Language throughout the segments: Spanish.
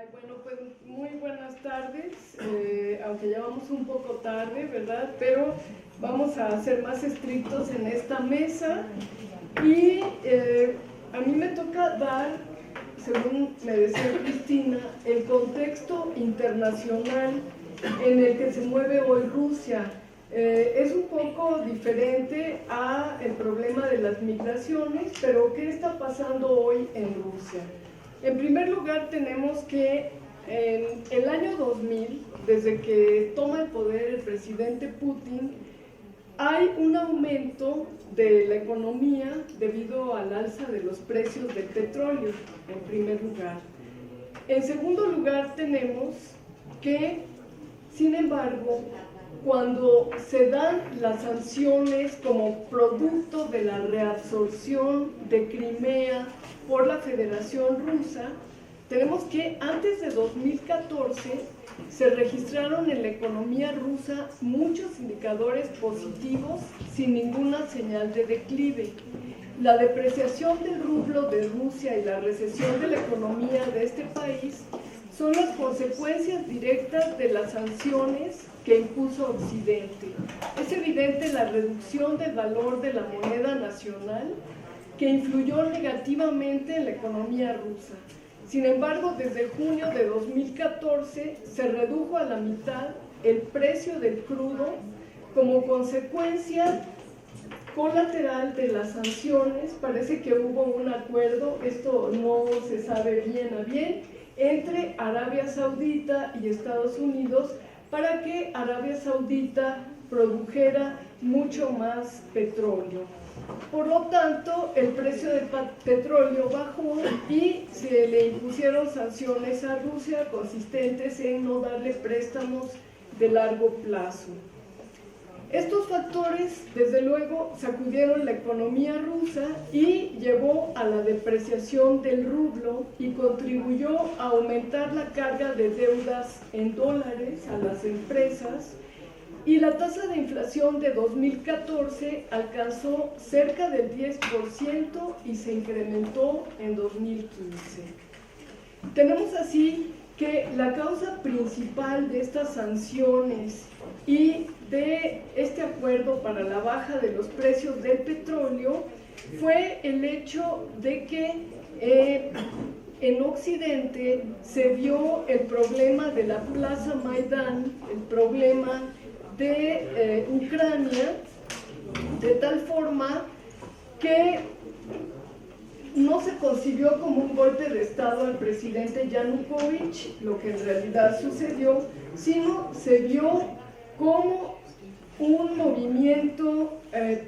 Ay, bueno, pues muy buenas tardes, aunque ya vamos un poco tarde, ¿verdad? Pero vamos a ser más estrictos en esta mesa y a mí me toca dar, según me decía Cristina, el contexto internacional en el que se mueve hoy Rusia. Es un poco diferente al problema de las migraciones, pero ¿qué está pasando hoy en Rusia? En primer lugar, tenemos que en el año 2000, desde que toma el poder el presidente Putin, hay un aumento de la economía debido al alza de los precios del petróleo, en primer lugar. En segundo lugar, tenemos que, sin embargo, cuando se dan las sanciones como producto de la reabsorción de Crimea por la Federación Rusa, tenemos que antes de 2014 se registraron en la economía rusa muchos indicadores positivos sin ninguna señal de declive. La depreciación del rublo de Rusia y la recesión de la economía de este país son las consecuencias directas de las sanciones que impuso Occidente. Es evidente la reducción del valor de la moneda nacional que influyó negativamente en la economía rusa. Sin embargo, desde junio de 2014 se redujo a la mitad el precio del crudo como consecuencia colateral de las sanciones. Parece que hubo un acuerdo, esto no se sabe bien a bien, entre Arabia Saudita y Estados Unidos para que Arabia Saudita produjera mucho más petróleo. Por lo tanto, el precio del petróleo bajó y se le impusieron sanciones a Rusia consistentes en no darle préstamos de largo plazo. Estos factores, desde luego, sacudieron la economía rusa y llevó a la depreciación del rublo y contribuyó a aumentar la carga de deudas en dólares a las empresas, y la tasa de inflación de 2014 alcanzó cerca del 10% y se incrementó en 2015. Tenemos así que la causa principal de estas sanciones y de este acuerdo para la baja de los precios del petróleo fue el hecho de que en Occidente se vio el problema de la Plaza Maidán, el problema de Ucrania, de tal forma que no se concibió como un golpe de Estado al presidente Yanukovych, lo que en realidad sucedió, sino se vio como un movimiento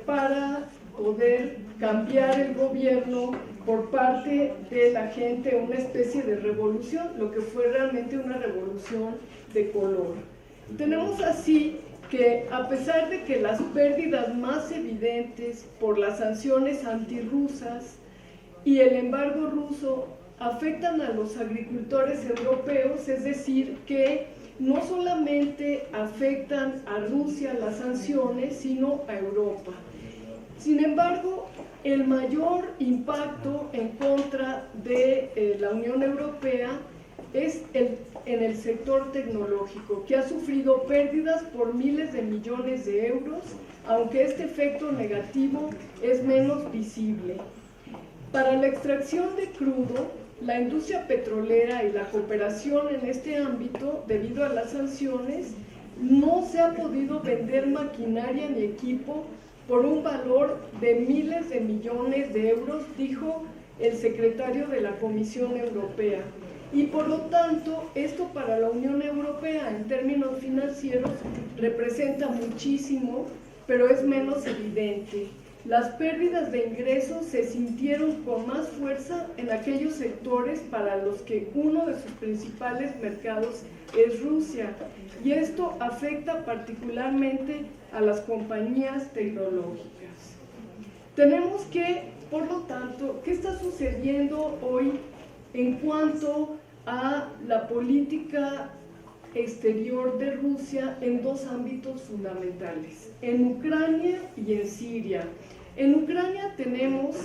para poder cambiar el gobierno por parte de la gente, una especie de revolución, lo que fue realmente una revolución de color. Tenemos así que, a pesar de que las pérdidas más evidentes por las sanciones antirrusas y el embargo ruso afectan a los agricultores europeos, es decir, que no solamente afectan a Rusia las sanciones, sino a Europa. Sin embargo, el mayor impacto en contra de la Unión Europea es en el sector tecnológico, que ha sufrido pérdidas por miles de millones de euros, aunque este efecto negativo es menos visible. Para la extracción de crudo, la industria petrolera y la cooperación en este ámbito, debido a las sanciones, no se ha podido vender maquinaria ni equipo por un valor de miles de millones de euros, dijo el secretario de la Comisión Europea. Y por lo tanto, esto para la Unión Europea en términos financieros representa muchísimo, pero es menos evidente. Las pérdidas de ingresos se sintieron con más fuerza en aquellos sectores para los que uno de sus principales mercados es Rusia, y esto afecta particularmente a las compañías tecnológicas. Tenemos que, por lo tanto, ¿qué está sucediendo hoy en cuanto a la política exterior de Rusia en dos ámbitos fundamentales, en Ucrania y en Siria? En Ucrania tenemos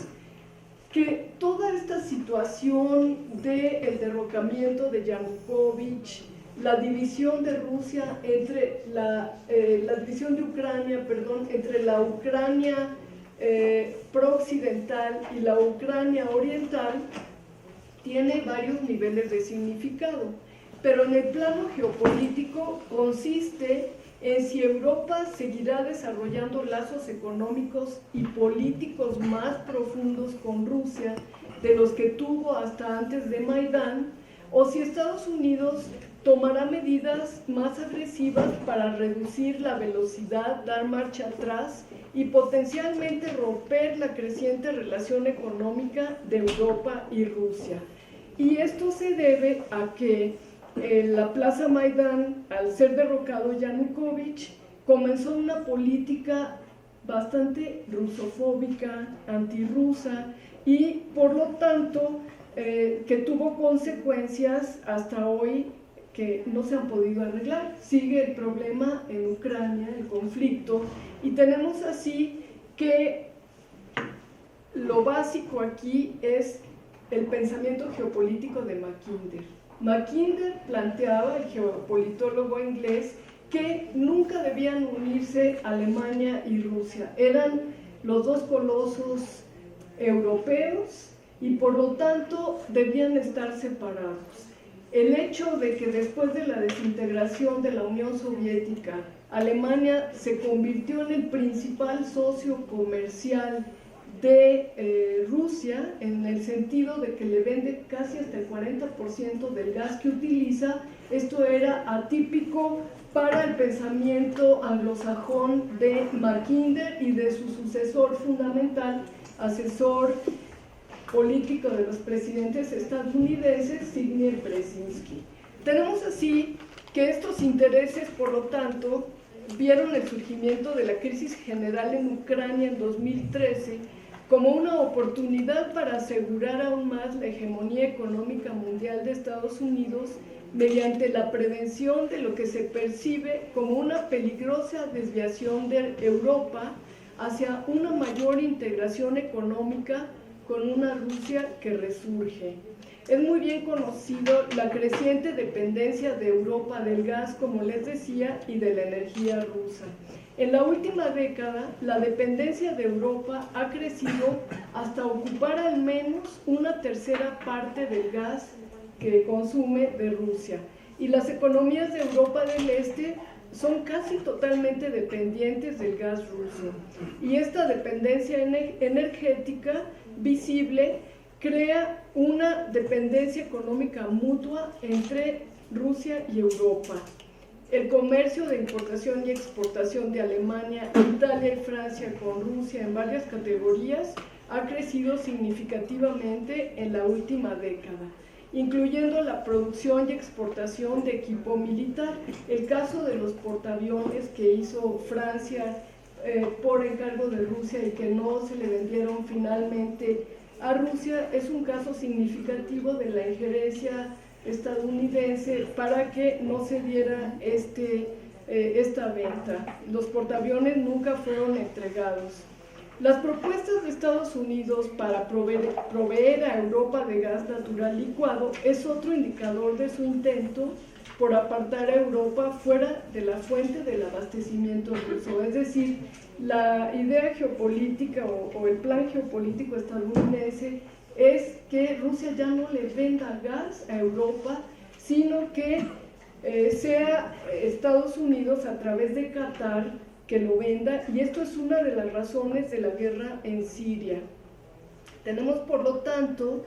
que toda esta situación del derrocamiento de Yanukovych, la división de Rusia entre la división de Ucrania, perdón, entre la Ucrania prooccidental y la Ucrania oriental, tiene varios niveles de significado, pero en el plano geopolítico consiste en si Europa seguirá desarrollando lazos económicos y políticos más profundos con Rusia de los que tuvo hasta antes de Maidán, o si Estados Unidos tomará medidas más agresivas para reducir la velocidad, dar marcha atrás y potencialmente romper la creciente relación económica de Europa y Rusia. Y esto se debe a que en la Plaza Maidán, al ser derrocado Yanukovych, comenzó una política bastante rusofóbica, antirrusa, y por lo tanto que tuvo consecuencias hasta hoy que no se han podido arreglar. Sigue el problema en Ucrania, el conflicto, y tenemos así que lo básico aquí es el pensamiento geopolítico de Mackinder. Mackinder planteaba, el geopolitólogo inglés, que nunca debían unirse Alemania y Rusia. Eran los dos colosos europeos y por lo tanto debían estar separados. El hecho de que después de la desintegración de la Unión Soviética, Alemania se convirtió en el principal socio comercial de Rusia, en el sentido de que le vende casi hasta el 40% del gas que utiliza. Esto era atípico para el pensamiento anglosajón de Mackinder y de su sucesor fundamental, asesor político de los presidentes estadounidenses, Zbigniew Brzezinski. Tenemos así que estos intereses, por lo tanto, vieron el surgimiento de la crisis general en Ucrania en 2013 como una oportunidad para asegurar aún más la hegemonía económica mundial de Estados Unidos mediante la prevención de lo que se percibe como una peligrosa desviación de Europa hacia una mayor integración económica con una Rusia que resurge. Es muy bien conocido la creciente dependencia de Europa del gas, como les decía, y de la energía rusa. En la última década, la dependencia de Europa ha crecido hasta ocupar al menos una tercera parte del gas que consume de Rusia. Y las economías de Europa del Este son casi totalmente dependientes del gas ruso. Y esta dependencia energética visible crea una dependencia económica mutua entre Rusia y Europa. El comercio de importación y exportación de Alemania, Italia y Francia con Rusia en varias categorías ha crecido significativamente en la última década, incluyendo la producción y exportación de equipo militar. El caso de los portaaviones que hizo Francia por encargo de Rusia y que no se le vendieron finalmente a Rusia es un caso significativo de la injerencia estadounidense para que no se diera esta venta. Los portaaviones nunca fueron entregados. Las propuestas de Estados Unidos para proveer a Europa de gas natural licuado es otro indicador de su intento por apartar a Europa fuera de la fuente del abastecimiento ruso. Es decir, la idea geopolítica o el plan geopolítico estadounidense es que Rusia ya no le venda gas a Europa, sino que sea Estados Unidos a través de Qatar que lo venda, y esto es una de las razones de la guerra en Siria. Tenemos, por lo tanto,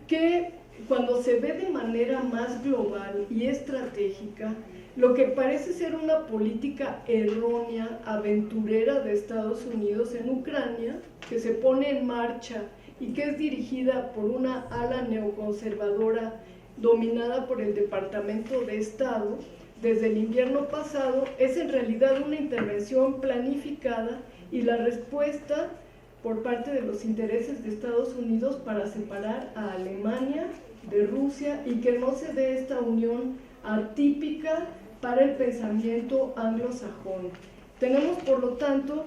que cuando se ve de manera más global y estratégica, lo que parece ser una política errónea, aventurera de Estados Unidos en Ucrania, que se pone en marcha y que es dirigida por una ala neoconservadora dominada por el Departamento de Estado, desde el invierno pasado, es en realidad una intervención planificada y la respuesta por parte de los intereses de Estados Unidos para separar a Alemania de Rusia y que no se dé esta unión atípica para el pensamiento anglosajón. Tenemos, por lo tanto,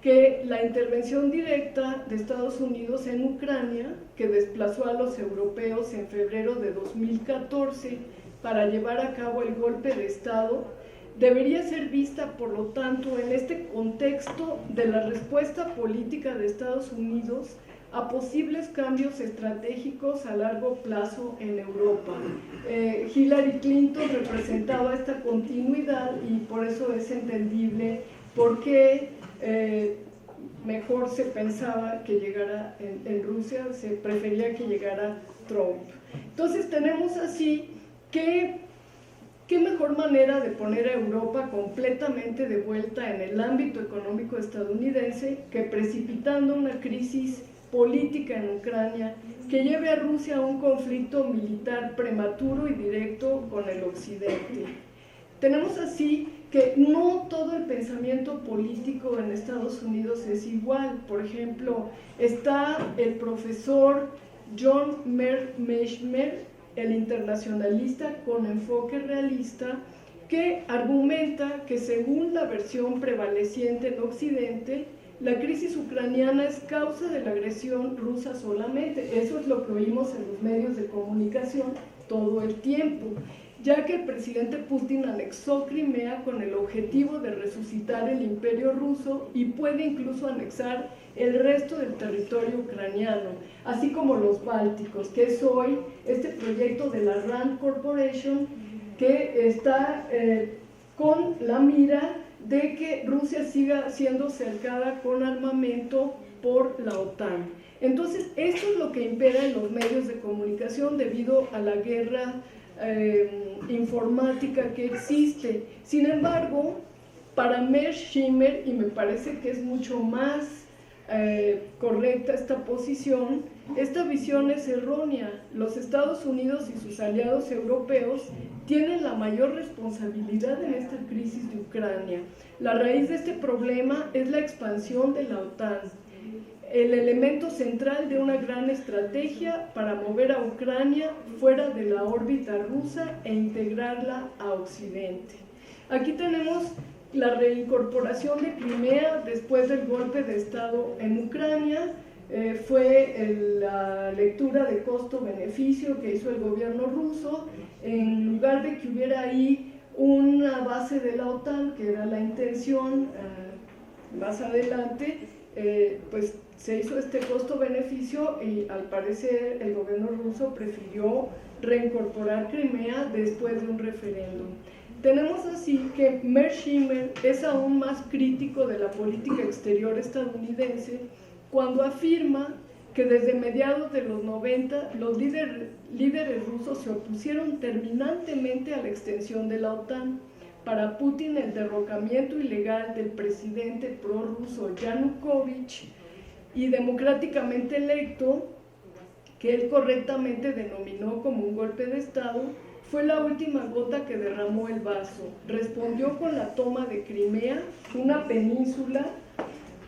que la intervención directa de Estados Unidos en Ucrania, que desplazó a los europeos en febrero de 2014 para llevar a cabo el golpe de Estado, debería ser vista, por lo tanto, en este contexto de la respuesta política de Estados Unidos a posibles cambios estratégicos a largo plazo en Europa. Hillary Clinton representaba esta continuidad y por eso es entendible por qué mejor se pensaba que llegara en Rusia, se prefería que llegara Trump. Entonces tenemos así que qué mejor manera de poner a Europa completamente de vuelta en el ámbito económico estadounidense que precipitando una crisis política en Ucrania que lleve a Rusia a un conflicto militar prematuro y directo con el Occidente. Tenemos así que no todo el pensamiento político en Estados Unidos es igual. Por ejemplo, está el profesor John Meshmer, el internacionalista con enfoque realista, que argumenta que según la versión prevaleciente en Occidente, la crisis ucraniana es causa de la agresión rusa solamente. Eso es lo que oímos en los medios de comunicación todo el tiempo, ya que el presidente Putin anexó Crimea con el objetivo de resucitar el imperio ruso y puede incluso anexar el resto del territorio ucraniano, así como los bálticos, que es hoy este proyecto de la RAND Corporation que está con la mira de que Rusia siga siendo cercada con armamento por la OTAN. Entonces, esto es lo que impera en los medios de comunicación debido a la guerra informática que existe. Sin embargo, para Mearsheimer, y me parece que es mucho más correcta esta posición, esta visión es errónea. Los Estados Unidos y sus aliados europeos tienen la mayor responsabilidad en esta crisis de Ucrania. La raíz de este problema es la expansión de la OTAN, el elemento central de una gran estrategia para mover a Ucrania fuera de la órbita rusa e integrarla a Occidente. Aquí tenemos la reincorporación de Crimea después del golpe de Estado en Ucrania. Fue la lectura de costo-beneficio que hizo el gobierno ruso. En lugar de que hubiera ahí una base de la OTAN, que era la intención más adelante, pues se hizo este costo-beneficio y al parecer el gobierno ruso prefirió reincorporar Crimea después de un referéndum. Tenemos así que Mearsheimer es aún más crítico de la política exterior estadounidense cuando afirma que desde mediados de los 90 los líderes rusos se opusieron terminantemente a la extensión de la OTAN. Para Putin, el derrocamiento ilegal del presidente prorruso Yanukovych y democráticamente electo, que él correctamente denominó como un golpe de Estado, fue la última gota que derramó el vaso. Respondió con la toma de Crimea, una península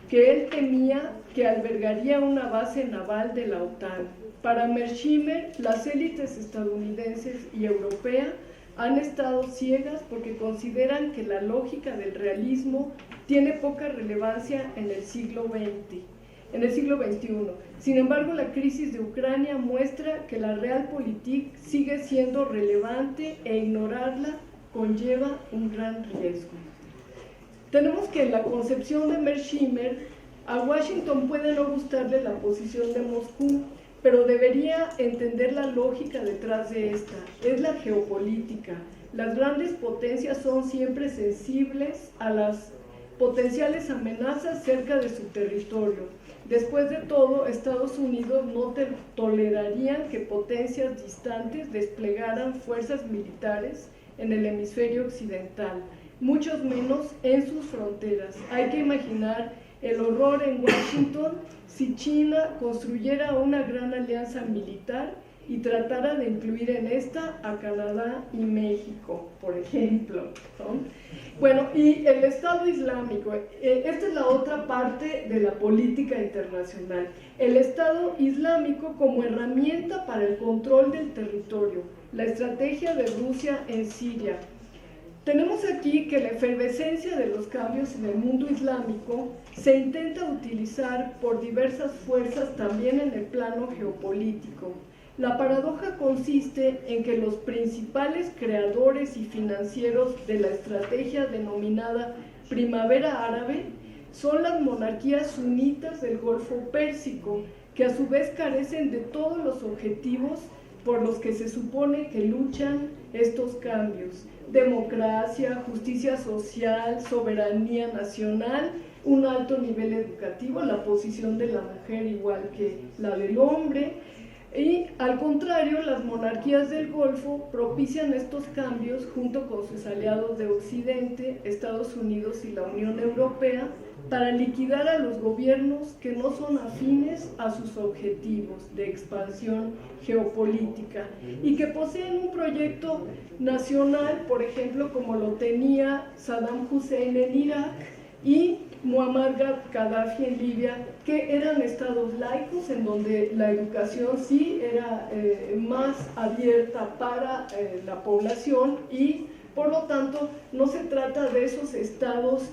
que él temía que albergaría una base naval de la OTAN. Para Mearsheimer, las élites estadounidenses y europeas han estado ciegas porque consideran que la lógica del realismo tiene poca relevancia en el siglo XXI. Sin embargo, la crisis de Ucrania muestra que la realpolitik sigue siendo relevante e ignorarla conlleva un gran riesgo. Tenemos que en la concepción de Mearsheimer, a Washington puede no gustarle la posición de Moscú, pero debería entender la lógica detrás de esta. Es la geopolítica. Las grandes potencias son siempre sensibles a las potenciales amenazas cerca de su territorio. Después de todo, Estados Unidos no toleraría que potencias distantes desplegaran fuerzas militares en el hemisferio occidental, mucho menos en sus fronteras. Hay que imaginar el horror en Washington si China construyera una gran alianza militar y tratara de incluir en esta a Canadá y México, por ejemplo, ¿no? Bueno, y el Estado Islámico, esta es la otra parte de la política internacional. El Estado Islámico como herramienta para el control del territorio, la estrategia de Rusia en Siria. Tenemos aquí que la efervescencia de los cambios en el mundo islámico se intenta utilizar por diversas fuerzas también en el plano geopolítico. La paradoja consiste en que los principales creadores y financieros de la estrategia denominada Primavera Árabe son las monarquías sunitas del Golfo Pérsico, que a su vez carecen de todos los objetivos por los que se supone que luchan estos cambios: democracia, justicia social, soberanía nacional, un alto nivel educativo, la posición de la mujer igual que la del hombre. Y al contrario, las monarquías del Golfo propician estos cambios junto con sus aliados de Occidente, Estados Unidos y la Unión Europea, para liquidar a los gobiernos que no son afines a sus objetivos de expansión geopolítica y que poseen un proyecto nacional, por ejemplo, como lo tenía Saddam Hussein en Irak y Muammar Gaddafi en Libia, que eran estados laicos en donde la educación sí era más abierta para la población y por lo tanto no se trata de esos estados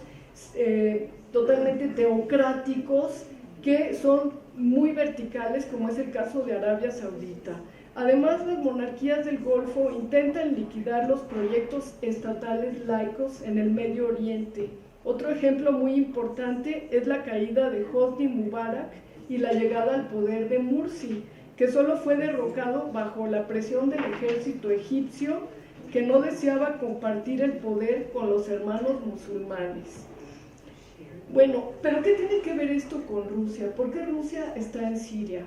totalmente teocráticos que son muy verticales, como es el caso de Arabia Saudita. Además, las monarquías del Golfo intentan liquidar los proyectos estatales laicos en el Medio Oriente. Otro ejemplo muy importante es la caída de Hosni Mubarak y la llegada al poder de Mursi, que solo fue derrocado bajo la presión del ejército egipcio, que no deseaba compartir el poder con los hermanos musulmanes. Bueno, pero ¿qué tiene que ver esto con Rusia? ¿Por qué Rusia está en Siria?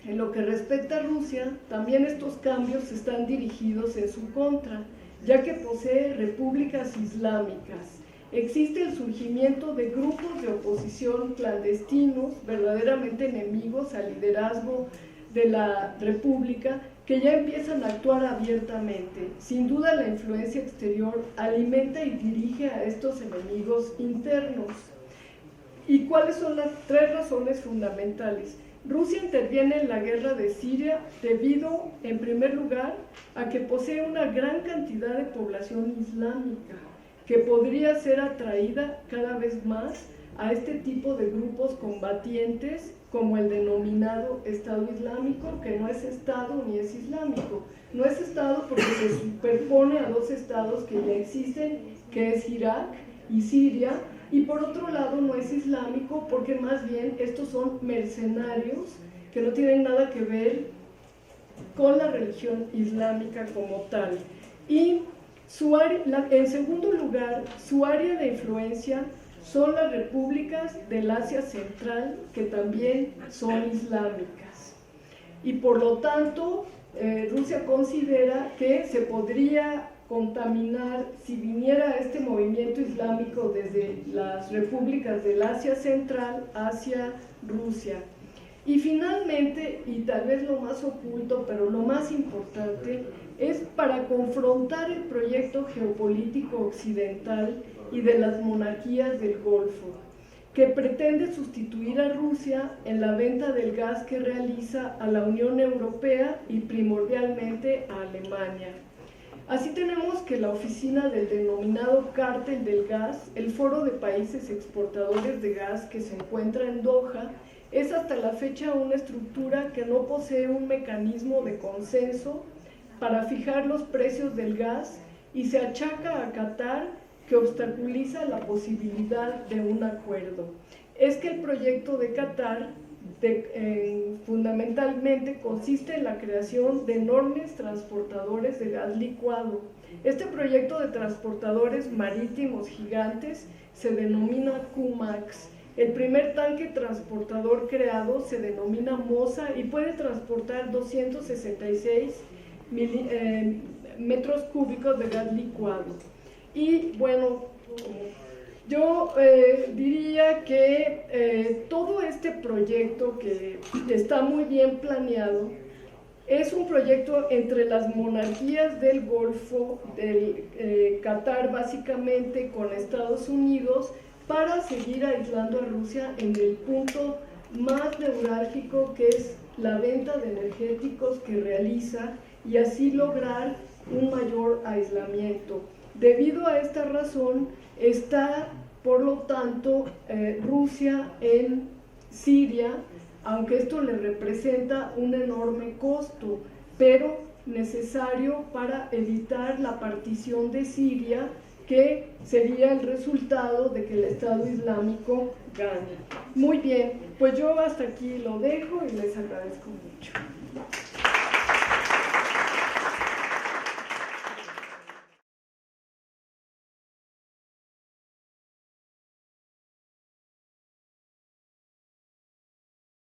En lo que respecta a Rusia, también estos cambios están dirigidos en su contra, ya que posee repúblicas islámicas. Existe el surgimiento de grupos de oposición clandestinos, verdaderamente enemigos al liderazgo de la república, que ya empiezan a actuar abiertamente. Sin duda, la influencia exterior alimenta y dirige a estos enemigos internos. ¿Y cuáles son las tres razones fundamentales? Rusia interviene en la guerra de Siria debido, en primer lugar, a que posee una gran cantidad de población islámica, que podría ser atraída cada vez más a este tipo de grupos combatientes como el denominado Estado Islámico, que no es Estado ni es islámico. No es Estado porque se superpone a dos estados que ya existen, que es Irak y Siria, y por otro lado no es islámico porque más bien estos son mercenarios que no tienen nada que ver con la religión islámica como tal. Y en segundo lugar, su área de influencia son las repúblicas del Asia Central, que también son islámicas. Y por lo tanto, Rusia considera que se podría contaminar si viniera este movimiento islámico desde las repúblicas del Asia Central hacia Rusia. Y finalmente, y tal vez lo más oculto, pero lo más importante, es para confrontar el proyecto geopolítico occidental y de las monarquías del Golfo, que pretende sustituir a Rusia en la venta del gas que realiza a la Unión Europea y primordialmente a Alemania. Así tenemos que la oficina del denominado Cártel del Gas, el foro de países exportadores de gas que se encuentra en Doha, es hasta la fecha una estructura que no posee un mecanismo de consenso para fijar los precios del gas y se achaca a Qatar, que obstaculiza la posibilidad de un acuerdo. Es que el proyecto de Qatar fundamentalmente consiste en la creación de enormes transportadores de gas licuado. Este proyecto de transportadores marítimos gigantes se denomina QMAX. El primer tanque transportador creado se denomina Mosa y puede transportar 266 metros cúbicos de gas licuado. Y bueno, yo diría que todo este proyecto, que está muy bien planeado, es un proyecto entre las monarquías del Golfo, del Qatar básicamente con Estados Unidos, para seguir aislando a Rusia en el punto más neurálgico, que es la venta de energéticos que realiza, y así lograr un mayor aislamiento. Debido a esta razón está, por lo tanto, Rusia en Siria, aunque esto le representa un enorme costo, pero necesario para evitar la partición de Siria, que sería el resultado de que el Estado Islámico gane. Muy bien, pues yo hasta aquí lo dejo y les agradezco mucho.